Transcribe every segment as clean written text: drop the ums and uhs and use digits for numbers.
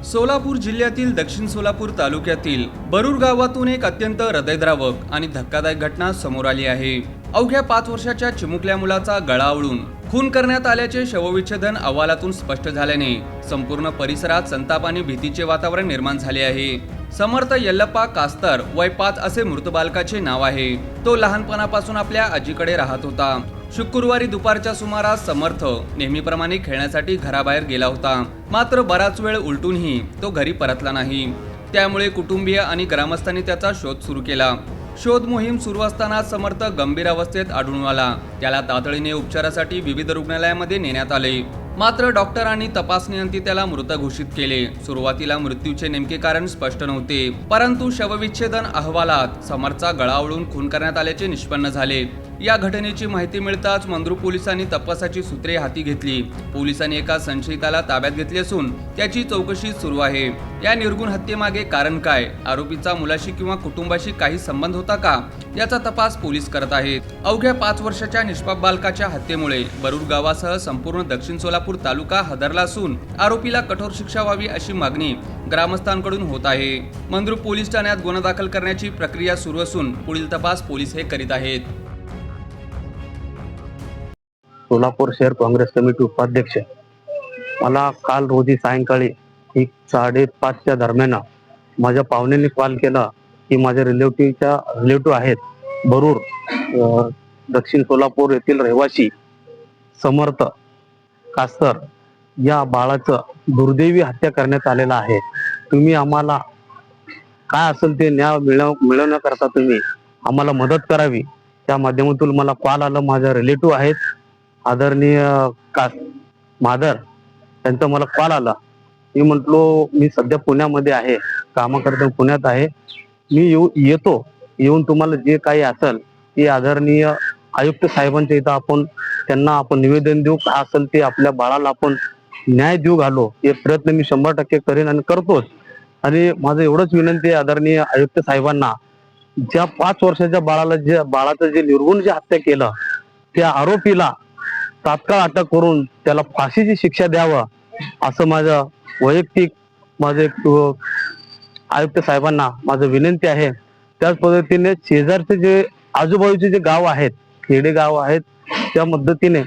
सोलापूर जिल्ह्यातील दक्षिण सोलापूर तालुक्यातील बरूर गावातून एक अत्यंत हृदयद्रावक आणि धक्कादायक घटना समोर आली आहे। अवघ्या 5 वर्षाच्या चिमुकल्या मुलाचा गळा आवळून खून करण्यात आल्याचे शवविच्छेदन अहवालातून स्पष्ट झाल्याने संपूर्ण परिसरात संताप आणि भीतीचे वातावरण निर्माण झाले आहे। समर्थ यल्लप्पा कास्तर वय 5 असे मृत बालकाचे नाव आहे। तो लहानपणापासून आपल्या आजीकडे राहत होता। शुक्रवारी दुपारच्या सुमारास समर्थ नेहमीप्रमाणे खेळण्यासाठी घराबाहेर गेला होता, मात्र बराच वेळ उलटूनही तो घरी परतला नाही। त्यामुळे कुटुंबीय आणि ग्रामस्थांनी त्याचा शोध सुरू केला। शोध मोहीम सुरू असताना समर्थ गंभीर अवस्थेत आढळून आला। त्याला तातडीने उपचारासाठी विविध रुग्णालयामध्ये नेण्यात आले, मात्र डॉक्टरांनी तपासणीअंती त्याला मृत घोषित केले। सुरुवातीला मृत्यूचे नेमके कारण स्पष्ट नव्हते, परंतु शवविच्छेदन अहवालात समर्थचा गळा आवळून खून करण्यात आल्याचे निष्पन्न झाले। या घटनेची माहिती मिळताच मंद्रुप पोलिसांनी तपासाची सूत्रे हाती घेतली। पोलिसांनी एका संशयिताला ताब्यात घेतले असून त्याची चौकशी सुरू आहे। या निर्गुण हत्येमागे कारण काय, आरोपीचा मुलाशी किंवा कुटुंबाशी काही संबंध होता का, याचा तपास पोलीस करत आहेत। अवघ्या 5 वर्षाच्या निष्पाप बालकाच्या हत्येमुळे बरूर गावासह संपूर्ण दक्षिण सोलापूर तालुका हादरला असून आरोपीला कठोर शिक्षा व्हावी अशी मागणी ग्रामस्थांकडून होत आहे। मंद्रुप पोलीस ठाण्यात गुन्हा दाखल करण्याची प्रक्रिया सुरू असून पुढील तपास पोलीस हे करीत आहेत। सोलापूर शहर काँग्रेस कमिटी उपाध्यक्ष, मला काल रोजी सायंकाळी 5:30च्या दरम्यान माझ्या पाहुण्यांनी कॉल केला की माझ्या रिलेटिव्ह आहेत बरूर दक्षिण सोलापूर येथील रहिवासी समर्थ कास्तर या बाळाचं दुर्दैवी हत्या करण्यात आलेला आहे। तुम्ही आम्हाला काय असेल ते न्याय मिळवण्याकरता तुम्ही आम्हाला मदत करावी, त्या माध्यमातून मला कॉल आला। माझ्या रिलेटिव्ह आहेत आदरणीय मादर, त्यांचा मला कॉल आला। मी म्हटलो मी सध्या पुण्यामध्ये आहे, कामाकरता पुण्यात आहे, मी येऊन तुम्हाला जे काही असेल ते आदरणीय आयुक्त साहेबांच्या इथं त्यांना निवेदन देऊ, काय असेल ते आपल्या बाळाला आपण न्याय देऊ घालो, हे प्रयत्न मी 100% करेन आणि करतोच। आणि माझं एवढंच विनंती आहे आदरणीय आयुक्त साहेबांना, ज्या 5 वर्षाच्या बाळाचं जे निर्गुण हत्या केलं त्या आरोपीला तात्काळ अटक करून त्याला फाशीची शिक्षा द्यावं असं माझं वैयक्तिक आयुक्त साहेबांना माझं विनंती आहे। त्याच पद्धतीने शेजारचे जे आजूबाजूचे जे गाव आहेत, खेडे गाव आहेत, त्या पद्धतीने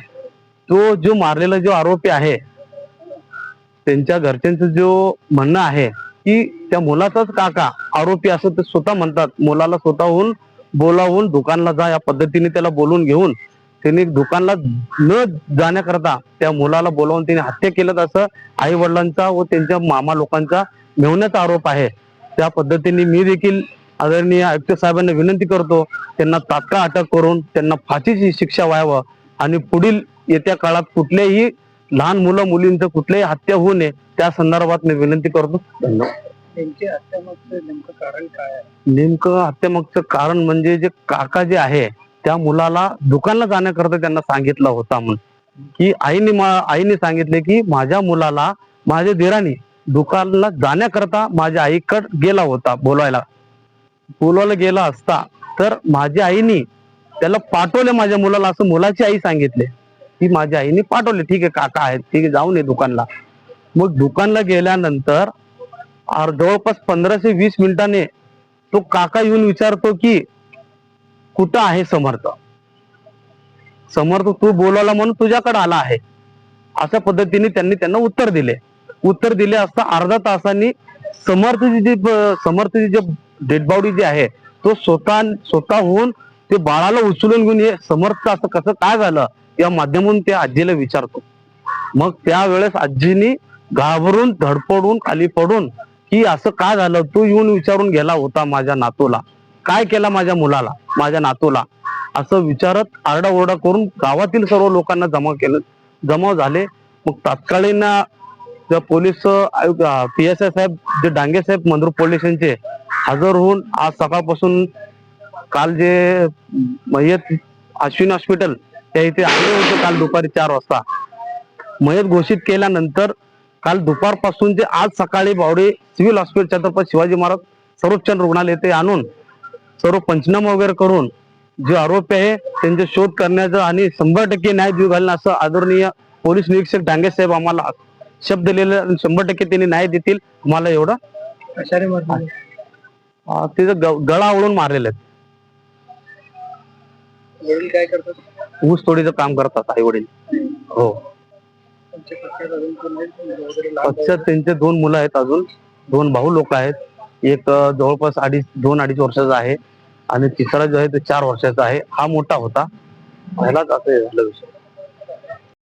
तो जो मारलेला जो आरोपी आहे त्यांच्या घरच्यांचं जो म्हणणं आहे की त्या मुलाचाच काका आरोपी असं ते स्वतः म्हणतात। मुलाला स्वतःहून बोलावून दुकानला जा या पद्धतीने त्याला बोलून घेऊन त्यांनी दुकानला न जाण्याकरता त्या मुलाला बोलावून त्यांनी हत्या केलं, असं आई वडिलांचा व त्यांच्या मामा लोकांचा मेवण्याचा आरोप आहे। त्या पद्धतीने मी देखील आदरणीय आयुक्त साहेबांना विनंती करतो, त्यांना तात्काळ अटक करून त्यांना फाशीची शिक्षा व्हावं आणि पुढील येत्या काळात कुठल्याही लहान मुलं मुलींचं कुठल्याही हत्या होऊ नये त्या संदर्भात मी विनंती करतो। धन्यवाद। नेमकं कारण काय आहे? नेमकं हत्यामागचं कारण म्हणजे जे काका जे आहे त्या मुलाला दुकानला जाण्याकरता त्यांना सांगितलं होता म्हणून की आईने सांगितले की माझ्या मुलाला माझ्या दिराने दुकानला जाण्याकरता माझ्या आईकडे गेला होता, बोलवायला गेला असता तर माझ्या आईने त्याला पाठवले माझ्या मुलाला, असं मुलाची आई सांगितले की माझ्या आईने पाठवले। ठीक आहे, काका आहेत, ठीक आहे, जाऊन ये दुकानला। मग दुकानला गेल्यानंतर जवळपास 15 ते 20 मिनिटांनी तो काका येऊन विचारतो की कुठं आहे समर्थ तू बोलावला म्हणून तुझ्याकडे आला आहे, अशा पद्धतीने त्यांना उत्तर दिले असता अर्धा तासांनी समर्थची जी डेड बॉडी जी आहे तो स्वतःहून ते बाळाला उचलून घेऊन ये समर्थ असं कसं काय झालं या माध्यमातून त्या आजीला विचारतो। मग त्यावेळेस आजीनी घाबरून धडपडून खाली पडून की असं काय झालं, तू येऊन विचारून गेला होता माझ्या नातूला, काय केला माझ्या मुलाला, माझ्या नातूला, असं विचारत आरडाओरडा करून गावातील सर्व लोकांना जमा झाले। मग तात्कालीन पोलीस आयुक्त PSI साहेब जे डांगे साहेब मंद्रुप पोलीस स्टेशनचे हजर होऊन आज सकाळपासून काल जे मयत अश्विन हॉस्पिटल त्या इथे आले होते, काल दुपारी 4 वाजता मयत घोषित केल्यानंतर काल दुपारपासून जे आज सकाळी बावडे सिव्हिल हॉस्पिटल छत्रपती शिवाजी महाराज सर्वोच्च रुग्णालय येथे आणून सर्व पंचनामा वगैरे करून जे आरोपी आहे त्यांचे शोध करण्याचं आणि 100% न्याय देऊ घालणं असं आदरणीय पोलीस निरीक्षक डांगे साहेब आम्हाला शब्द दिलेला, 100% त्यांनी न्याय देतील मला एवढं. कशाने मारले? तिचं गळा आवळून मारलेलं आहे. वडील काय करतात? ऊस तोडीचं काम करतात आई वडील. हो. तुमच्या पक्षात अजून कोण आहे? वगैरे लहान पक्षात त्यांचे 2 मुलं आहेत, अजून 2 भाऊ लोक आहेत. एक जवळपास 2-2.5 वर्षाचा आहे आणि तिसरा जो आहे तो 4 वर्षाचा आहे. हा मोठा होता. पहिलाच असं झालं विषय.